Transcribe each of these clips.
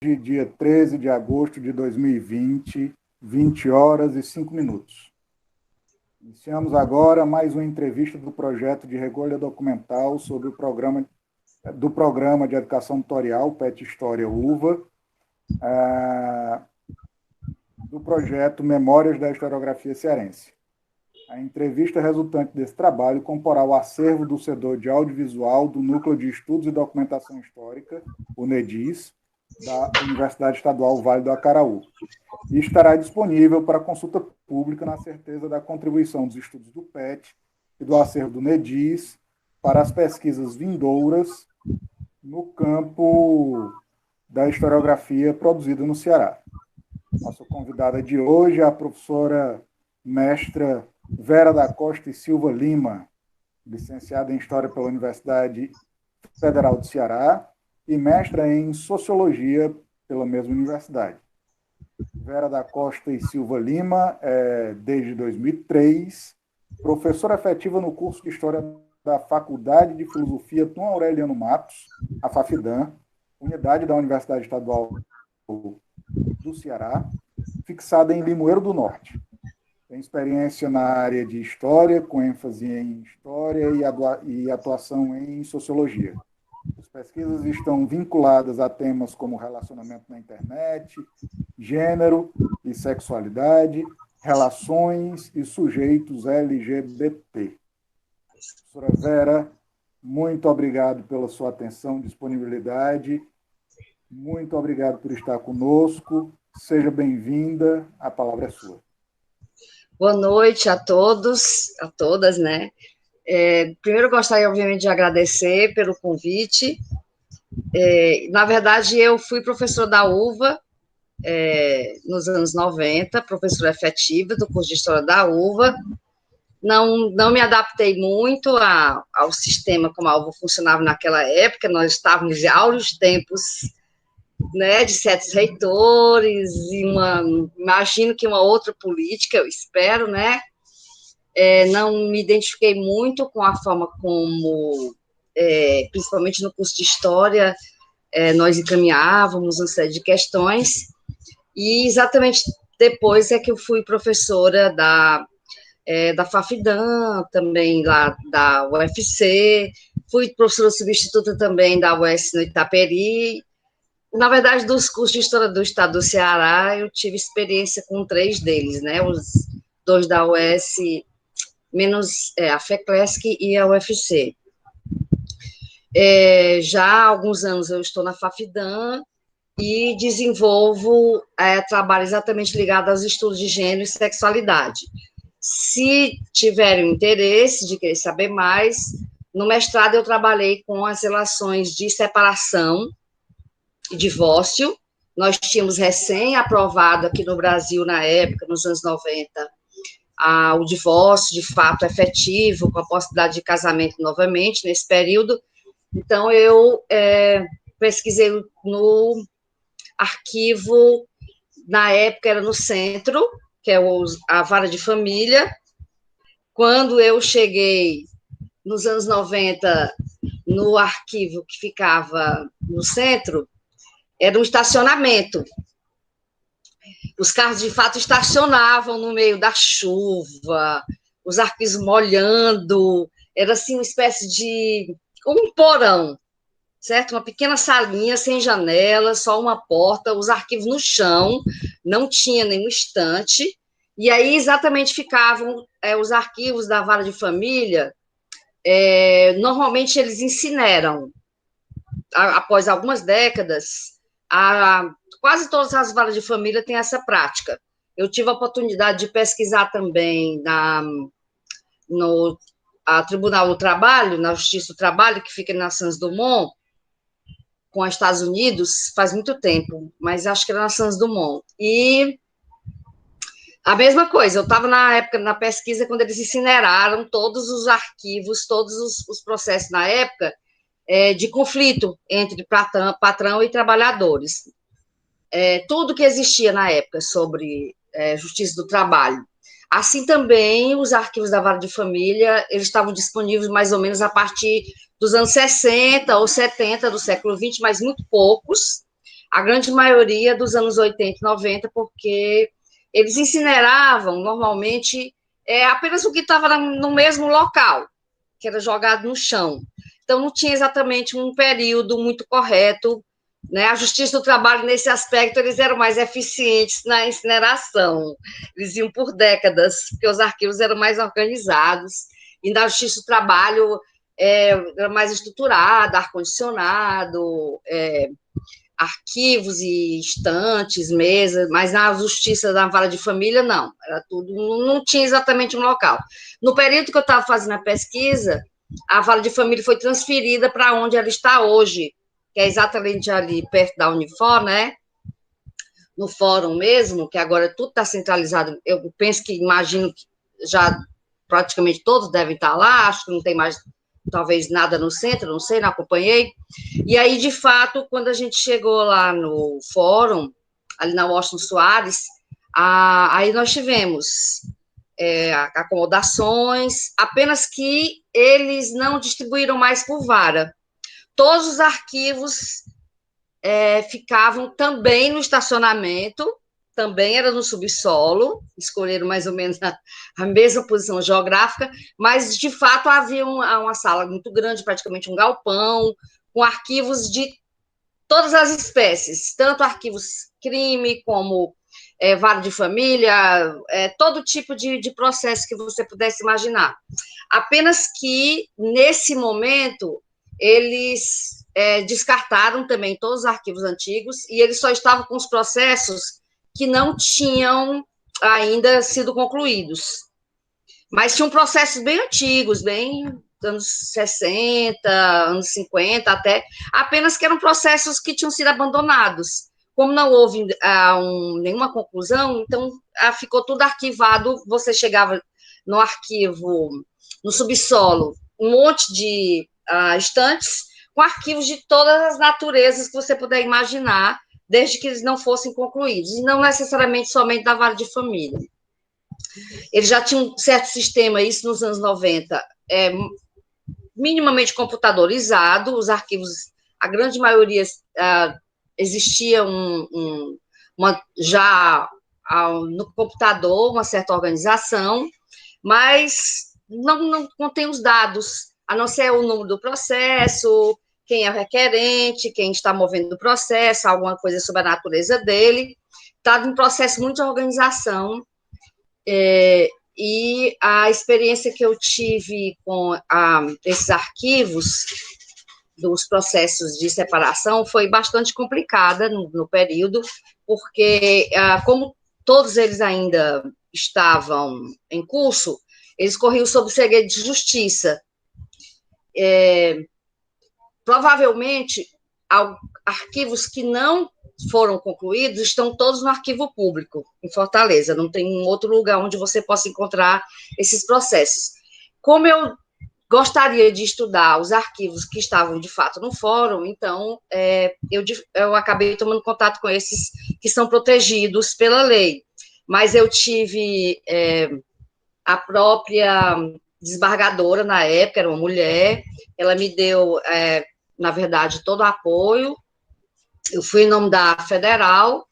dia 13 de agosto de 2020, 20 horas e 5 minutos. Iniciamos agora mais uma entrevista do projeto de recolha documental sobre o programa de educação tutorial, PET História UVA, do projeto Memórias da Historiografia Cearense. A entrevista resultante desse trabalho comporá o acervo do setor de audiovisual do Núcleo de Estudos e Documentação Histórica, o NEDIS, da Universidade Estadual Vale do Acaraú, e estará disponível para consulta pública na certeza da contribuição dos estudos do PET e do acervo do NEDIS para as pesquisas vindouras no campo da historiografia produzida no Ceará. Nossa convidada de hoje é a professora mestra Vera da Costa e Silva Lima, licenciada em História pela Universidade Federal do Ceará e mestra em Sociologia pela mesma universidade. Vera da Costa e Silva Lima é, desde 2003, professora efetiva no curso de História da Faculdade de Filosofia Dom Aureliano Matos, a FAFIDAM, unidade da Universidade Estadual do Ceará, fixada em Limoeiro do Norte. Tem experiência na área de História, com ênfase em História e atuação em Sociologia. As pesquisas estão vinculadas a temas como relacionamento na internet, gênero e sexualidade, relações e sujeitos LGBT. Professora Vera, muito obrigado pela sua atenção e disponibilidade. Muito obrigado por estar conosco. Seja bem-vinda. A palavra é sua. Boa noite a todos, a todas, né? Primeiro, eu gostaria, obviamente, de agradecer pelo convite. Na verdade, eu fui professora da UVA nos anos 90, professora efetiva do curso de História da UVA. Não me adaptei muito ao sistema como a UVA funcionava naquela época, nós estávamos em áureos tempos, né, de certos reitores, e imagino que uma outra política, eu espero, né? Não me identifiquei muito com a forma como, principalmente no curso de História, nós encaminhávamos uma série de questões, e exatamente depois é que eu fui professora da FAFIDAM, também lá da UFC, fui professora substituta também da UES no Itaperi. Na verdade, dos cursos de História do Estado do Ceará, eu tive experiência com 3 deles, né? Os 2 da UES, menos a FECLESC e a UFC. Já há alguns anos eu estou na FAFIDAM e desenvolvo trabalho exatamente ligado aos estudos de gênero e sexualidade. Se tiverem interesse de querer saber mais, no mestrado eu trabalhei com as relações de separação e divórcio. Nós tínhamos recém-aprovado aqui no Brasil, na época, nos anos 90, o divórcio de fato efetivo, com a possibilidade de casamento novamente, nesse período. Então, eu pesquisei no arquivo, na época era no Centro, que é a Vara de Família. Quando eu cheguei, nos anos 90, no arquivo que ficava no Centro, era um estacionamento. Os carros, de fato, estacionavam no meio da chuva, os arquivos molhando, era assim uma espécie de um porão, certo? Uma pequena salinha sem janela, só uma porta, os arquivos no chão, não tinha nenhum estante, e aí exatamente ficavam os arquivos da Vara de Família. Normalmente eles incineram. Após algumas décadas, quase todas as varas de família têm essa prática. Eu tive a oportunidade de pesquisar também no Tribunal do Trabalho, na Justiça do Trabalho, que fica na Santos Dumont, com os Estados Unidos, faz muito tempo, mas acho que era na Santos Dumont. E a mesma coisa, eu estava na época, na pesquisa, quando eles incineraram todos os arquivos, todos os processos na época, de conflito entre patrão e trabalhadores. Tudo que existia na época sobre justiça do trabalho. Assim também, os arquivos da Vara de Família, eles estavam disponíveis mais ou menos a partir dos anos 60 ou 70 do século XX, mas muito poucos. a grande maioria dos anos 80 e 90, porque eles incineravam, normalmente, apenas o que estava no mesmo local, que era jogado no chão. Então, não tinha exatamente um período muito correto, né? A Justiça do Trabalho, nesse aspecto, eles eram mais eficientes na incineração. Eles iam por décadas, porque os arquivos eram mais organizados, e na Justiça do Trabalho era mais estruturada, ar-condicionado, arquivos e estantes, mesas, mas na Justiça da Vara de Família, não. Era tudo, não tinha exatamente um local. No período que eu estava fazendo a pesquisa, a Vara de Família foi transferida para onde ela está hoje, que é exatamente ali perto da Unifor, né? No fórum mesmo, que agora tudo está centralizado. Eu penso que, imagino que já praticamente todos devem estar lá, acho que não tem mais, talvez, nada no centro, não sei, não acompanhei. E aí, de fato, quando a gente chegou lá no fórum, ali na Washington Soares, aí nós tivemos acomodações, apenas que eles não distribuíram mais por vara. Todos os arquivos ficavam também no estacionamento, também era no subsolo, escolheram mais ou menos a mesma posição geográfica, mas, de fato, havia uma sala muito grande, praticamente um galpão, com arquivos de todas as espécies, tanto arquivos crime, como vara de família, todo tipo de processo que você pudesse imaginar. Apenas que, nesse momento, eles descartaram também todos os arquivos antigos e eles só estavam com os processos que não tinham ainda sido concluídos. Mas tinham processos bem antigos, bem anos 60, anos 50 até, apenas que eram processos que tinham sido abandonados. Como não houve nenhuma conclusão, então ficou tudo arquivado, você chegava no arquivo, no subsolo, um monte de estantes com arquivos de todas as naturezas que você puder imaginar, desde que eles não fossem concluídos, e não necessariamente somente da vara de família. Eles já tinham um certo sistema, isso nos anos 90, minimamente computadorizado, os arquivos, a grande maioria, existia já no computador uma certa organização, mas não contém os dados, a não ser o número do processo, quem é o requerente, quem está movendo o processo, alguma coisa sobre a natureza dele. Está em processo muito de organização, e a experiência que eu tive com esses arquivos dos processos de separação foi bastante complicada no período, porque, como todos eles ainda estavam em curso, eles corriam sob segredo de justiça. Provavelmente, arquivos que não foram concluídos estão todos no arquivo público, em Fortaleza, não tem um outro lugar onde você possa encontrar esses processos. Como eu gostaria de estudar os arquivos que estavam, de fato, no fórum, então, eu acabei tomando contato com esses que são protegidos pela lei, mas eu tive a própria desembargadora, na época, era uma mulher, ela me deu, na verdade, todo o apoio. Eu fui em nome da Federal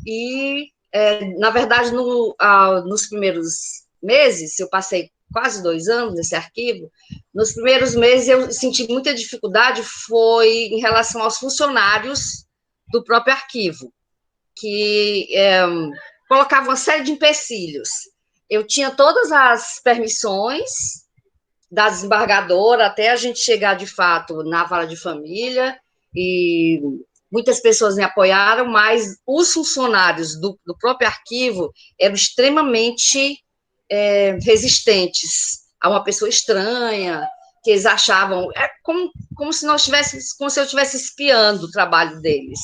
e, na verdade, nos primeiros meses, eu passei quase 2 anos nesse arquivo, nos primeiros meses eu senti muita dificuldade, foi em relação aos funcionários do próprio arquivo, que colocavam uma série de empecilhos. Eu tinha todas as permissões da desembargadora até a gente chegar, de fato, na vara de família, e muitas pessoas me apoiaram, mas os funcionários do próprio arquivo eram extremamente resistentes a uma pessoa estranha, que eles achavam, como se eu estivesse espiando o trabalho deles.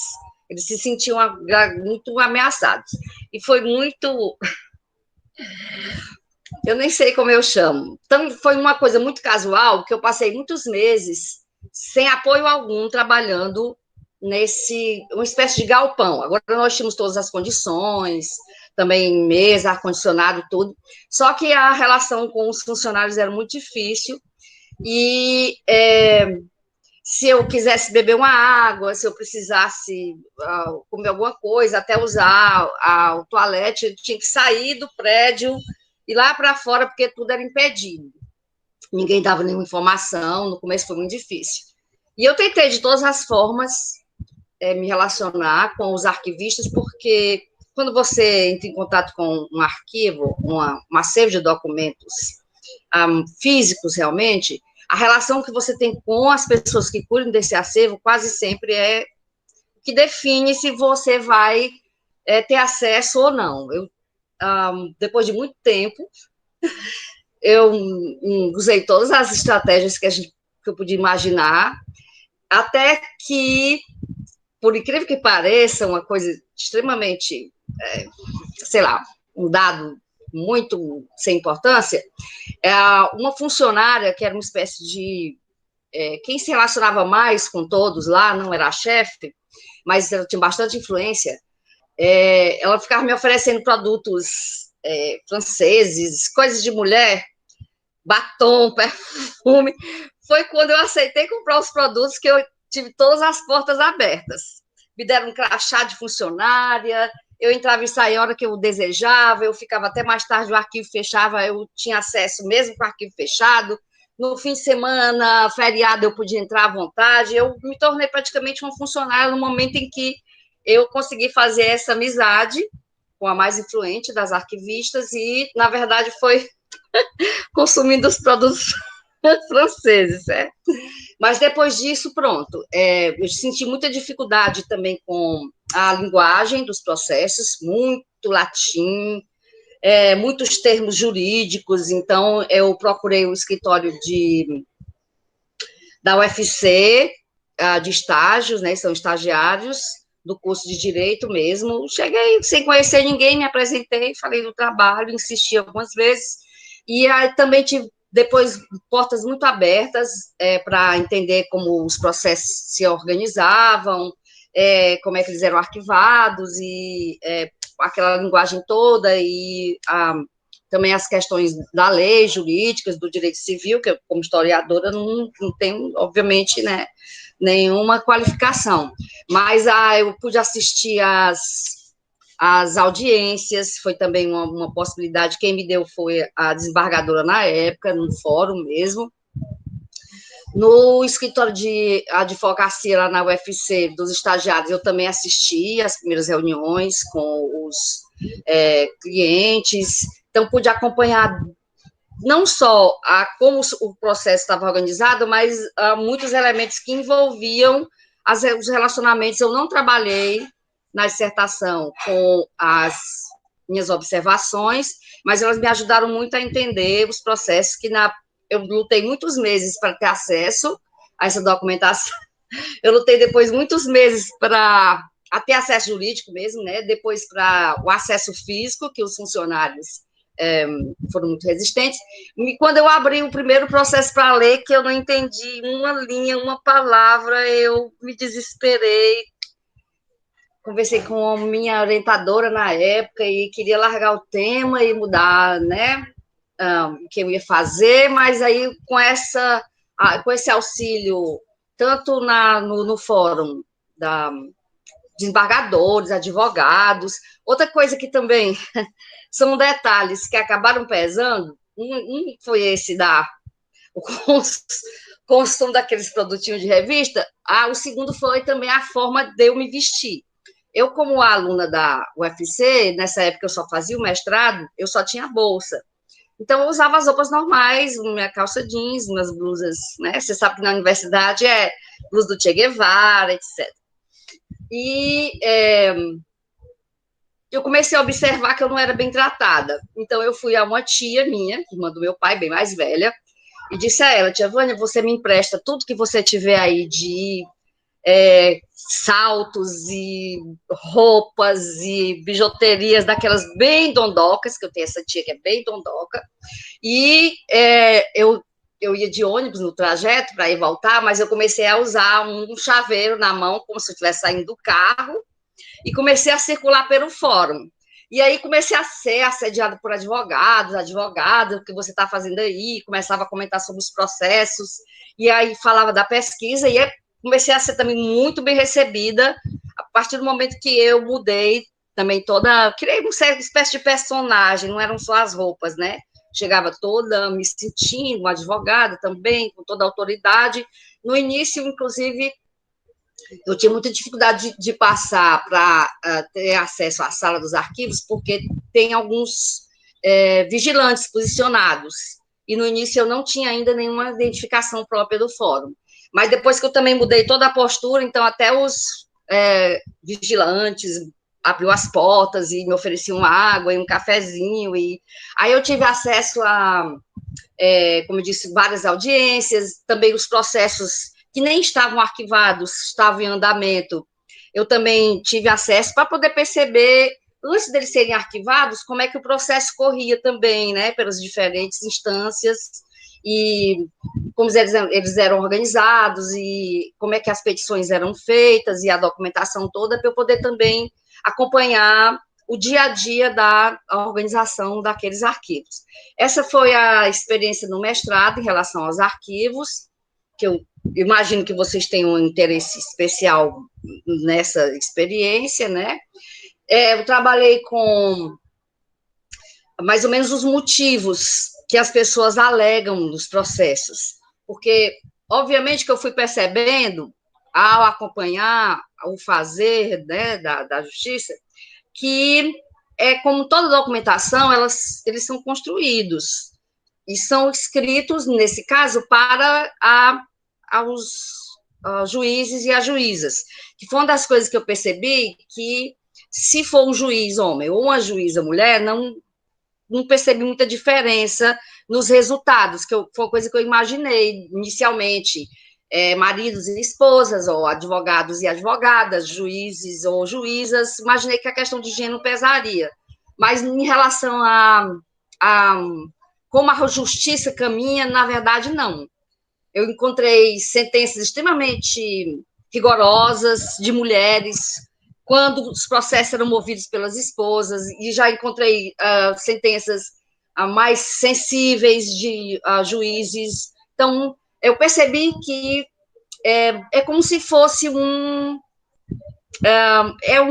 Eles se sentiam muito ameaçados. E foi muito... Eu nem sei como eu chamo. Então, foi uma coisa muito casual, que eu passei muitos meses sem apoio algum, trabalhando uma espécie de galpão. Agora nós tínhamos todas as condições, também mesa, ar-condicionado, tudo. Só que a relação com os funcionários era muito difícil, e se eu quisesse beber uma água, se eu precisasse comer alguma coisa, até usar o toalete, eu tinha que sair do prédio e lá para fora, porque tudo era impedido. Ninguém dava nenhuma informação, no começo foi muito difícil. E eu tentei, de todas as formas, me relacionar com os arquivistas, porque quando você entra em contato com um arquivo, um acervo de documentos físicos, realmente, a relação que você tem com as pessoas que cuidam desse acervo quase sempre é o que define se você vai ter acesso ou não. Depois de muito tempo, eu usei todas as estratégias que eu podia imaginar, até que, por incrível que pareça, uma coisa extremamente, sei lá, um dado muito sem importância, uma funcionária que era uma espécie de quem se relacionava mais com todos lá, não era a chefe, mas ela tinha bastante influência, ela ficava me oferecendo produtos franceses, coisas de mulher, batom, perfume. Foi quando eu aceitei comprar os produtos que eu tive todas as portas abertas. Me deram um crachá de funcionária, eu entrava e saía a hora que eu desejava, eu ficava até mais tarde, o arquivo fechava, eu tinha acesso mesmo com o arquivo fechado. No fim de semana, feriado, eu podia entrar à vontade. Eu me tornei praticamente uma funcionária no momento em que eu consegui fazer essa amizade com a mais influente das arquivistas e, na verdade, foi consumindo os produtos franceses, Mas depois disso, pronto, eu senti muita dificuldade também com a linguagem dos processos, muito latim, muitos termos jurídicos, então eu procurei o escritório da UFC, de estágios, né, são estagiários do curso de Direito mesmo, cheguei sem conhecer ninguém, me apresentei, falei do trabalho, insisti algumas vezes, e aí também tive depois portas muito abertas para entender como os processos se organizavam, como é que eles eram arquivados, e aquela linguagem toda, e também as questões da lei, jurídicas, do direito civil, que eu, como historiadora, não tenho, obviamente, né, nenhuma qualificação. Mas eu pude assistir as audiências, foi também uma possibilidade. Quem me deu foi a desembargadora na época, no fórum mesmo. No escritório de advocacia lá na UFC dos estagiários, eu também assisti às primeiras reuniões com os clientes, então pude acompanhar não só como o processo estava organizado, mas muitos elementos que envolviam os relacionamentos. Eu não trabalhei na dissertação com as minhas observações, mas elas me ajudaram muito a entender os processos que eu lutei muitos meses para ter acesso a essa documentação. Eu lutei depois muitos meses para ter acesso jurídico mesmo, né? Depois para o acesso físico, que os funcionários foram muito resistentes. E quando eu abri o primeiro processo para ler, que eu não entendi uma linha, uma palavra, eu me desesperei. Conversei com a minha orientadora na época e queria largar o tema e mudar, né, o que eu ia fazer, mas aí com esse auxílio, tanto no fórum da desembargadores, advogados, outra coisa que também são detalhes que acabaram pesando, um foi esse o consumo daqueles produtinhos de revista, o segundo foi também a forma de eu me vestir. Eu, como aluna da UFC, nessa época eu só fazia o mestrado, eu só tinha bolsa. Então, eu usava as roupas normais, minha calça jeans, minhas blusas, né? Você sabe que na universidade blusa do Che Guevara, etc. E eu comecei a observar que eu não era bem tratada. Então, eu fui a uma tia minha, irmã do meu pai, bem mais velha, e disse a ela: tia Vânia, você me empresta tudo que você tiver aí de saltos e roupas e bijuterias daquelas bem dondocas, que eu tenho essa tia que é bem dondoca, e eu ia de ônibus no trajeto para ir voltar, mas eu comecei a usar um chaveiro na mão, como se eu estivesse saindo do carro, e comecei a circular pelo fórum. E aí comecei a ser assediada por advogados, advogada, o que você está fazendo aí? Começava a comentar sobre os processos, e aí falava da pesquisa, e comecei a ser também muito bem recebida, a partir do momento que eu mudei também criei uma espécie de personagem, não eram só as roupas, né? Chegava toda me sentindo uma advogada também, com toda a autoridade. No início, inclusive, eu tinha muita dificuldade de passar para ter acesso à sala dos arquivos, porque tem alguns vigilantes posicionados, e no início eu não tinha ainda nenhuma identificação própria do fórum. Mas depois que eu também mudei toda a postura, então até os vigilantes abriu as portas e me ofereciam uma água e um cafezinho, e aí eu tive acesso a, como eu disse, várias audiências, também os processos que nem estavam arquivados, estavam em andamento, eu também tive acesso para poder perceber, antes deles serem arquivados, como é que o processo corria também, né, pelas diferentes instâncias, e como eles eram organizados, e como é que as petições eram feitas, e a documentação toda, para eu poder também acompanhar o dia a dia da organização daqueles arquivos. Essa foi a experiência no mestrado em relação aos arquivos, que eu imagino que vocês tenham um interesse especial nessa experiência, né? Eu trabalhei com mais ou menos os motivos que as pessoas alegam nos processos, porque, obviamente, que eu fui percebendo, ao acompanhar o fazer, né, da justiça, que, como toda documentação, eles são construídos e são escritos, nesse caso, para aos juízes e às juízas, que foi uma das coisas que eu percebi, que se for um juiz homem ou uma juíza mulher, não percebi muita diferença nos resultados, foi uma coisa que eu imaginei inicialmente, maridos e esposas, ou advogados e advogadas, juízes ou juízas, imaginei que a questão de gênero pesaria, mas em relação a como a justiça caminha, na verdade, não. Eu encontrei sentenças extremamente rigorosas de mulheres, quando os processos eram movidos pelas esposas, e já encontrei sentenças mais sensíveis de juízes. Então, eu percebi que é como se fosse um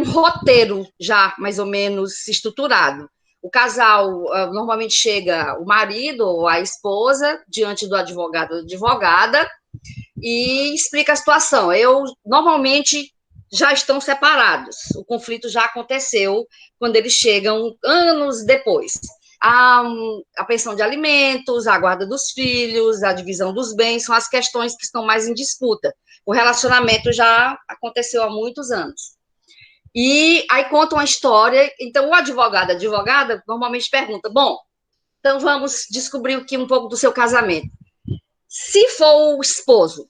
roteiro já mais ou menos estruturado. O casal normalmente chega o marido ou a esposa diante do advogado ou advogada e explica a situação. Normalmente já estão separados, o conflito já aconteceu quando eles chegam anos depois. A pensão de alimentos, a guarda dos filhos, a divisão dos bens, são as questões que estão mais em disputa. O relacionamento já aconteceu há muitos anos. E aí conta uma história, então o advogado, a advogada, normalmente pergunta, bom, então vamos descobrir um pouco do seu casamento. Se for o esposo,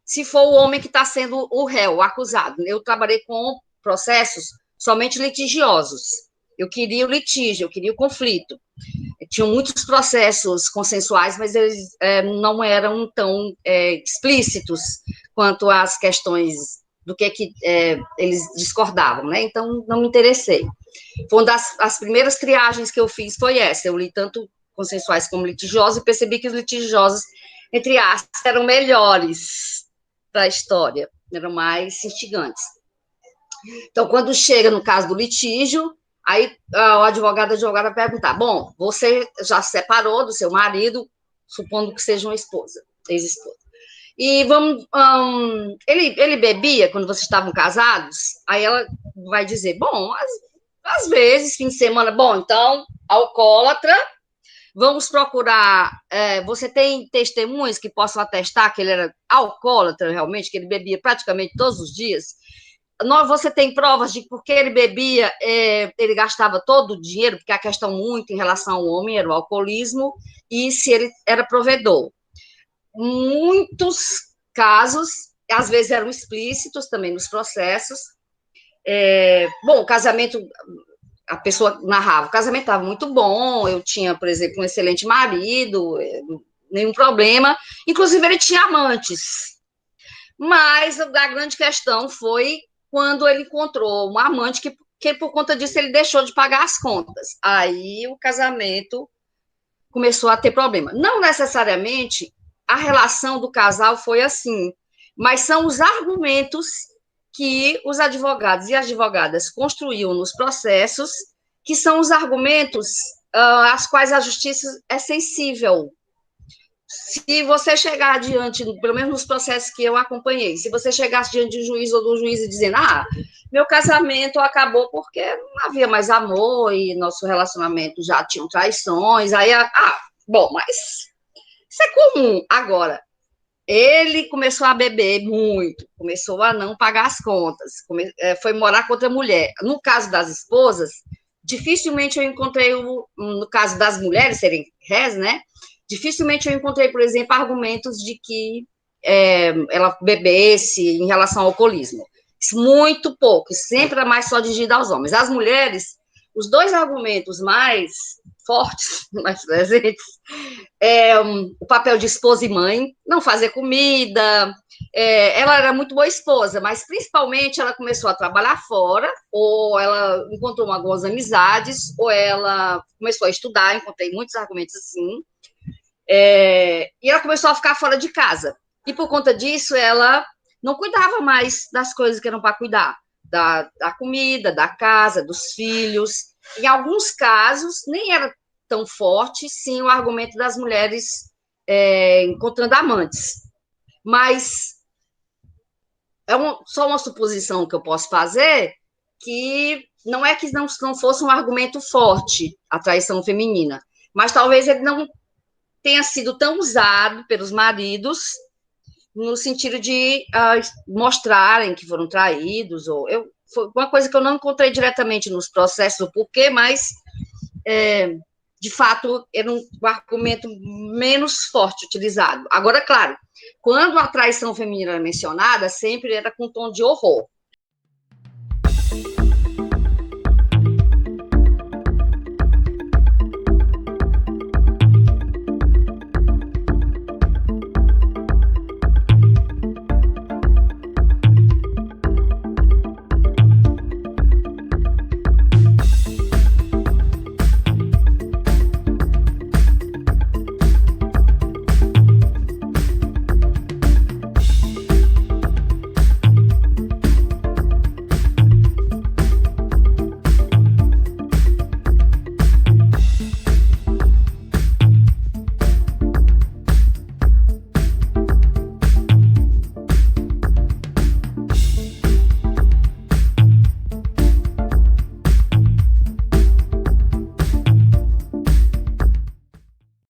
se for o homem que está sendo o réu, o acusado, eu trabalhei com processos somente litigiosos, eu queria o litígio, eu queria o conflito. Tinham muitos processos consensuais, mas eles não eram tão explícitos quanto às questões do que eles discordavam, né? Então, não me interessei. Foi uma das primeiras triagens que eu fiz foi essa. Eu li tanto consensuais como litigiosos e percebi que os litigiosos, entre aspas, eram melhores para a história, eram mais instigantes. Então, quando chega no caso do litígio, aí o advogado, a advogada perguntar, bom, você já se separou do seu marido, supondo que seja uma esposa, ex-esposa. E ele bebia quando vocês estavam casados? Aí ela vai dizer, bom, às vezes, fim de semana, bom, então, alcoólatra, vamos procurar, você tem testemunhas que possam atestar que ele era alcoólatra realmente, que ele bebia praticamente todos os dias? Você tem provas de que porque ele bebia, ele gastava todo o dinheiro, porque a questão muito em relação ao homem era o alcoolismo, e se ele era provedor. Muitos casos, às vezes eram explícitos também nos processos. Bom, o casamento, a pessoa narrava, o casamento estava muito bom, eu tinha, por exemplo, um excelente marido, nenhum problema, inclusive ele tinha amantes. Mas a grande questão foi quando ele encontrou uma amante que que por conta disso ele deixou de pagar as contas. Aí o casamento começou a ter problema. Não necessariamente a relação do casal foi assim, mas são os argumentos que os advogados e advogadas construíam nos processos, que são os argumentos às quais a justiça é sensível. Se você chegar adiante, pelo menos nos processos que eu acompanhei, se você chegasse diante de um juiz ou do juiz e dizendo, meu casamento acabou porque não havia mais amor e nosso relacionamento já tinha traições, aí, bom, mas isso é comum. Agora, ele começou a beber muito, começou a não pagar as contas, foi morar com outra mulher. No caso das esposas, dificilmente eu encontrei, no caso das mulheres serem rés, né? Dificilmente eu encontrei, por exemplo, argumentos de que ela bebesse em relação ao alcoolismo. Muito pouco, sempre é mais só dirigido aos homens. As mulheres, os dois argumentos mais fortes, mais presentes, o papel de esposa e mãe, não fazer comida. Ela era muito boa esposa, mas principalmente ela começou a trabalhar fora, ou ela encontrou algumas amizades, ou ela começou a estudar, encontrei muitos argumentos assim, e ela começou a ficar fora de casa. E por conta disso, ela não cuidava mais das coisas que eram para cuidar, da comida, da casa, dos filhos. Em alguns casos, nem era tão forte, sim, o argumento das mulheres encontrando amantes. Mas só uma suposição que eu posso fazer, que não é que não fosse um argumento forte a traição feminina, mas talvez ele não tenha sido tão usado pelos maridos no sentido de mostrarem que foram traídos. Foi uma coisa que eu não encontrei diretamente nos processos, o porquê, mas, de fato, era um argumento menos forte utilizado. Agora, claro, quando a traição feminina era mencionada, sempre era com tom de horror.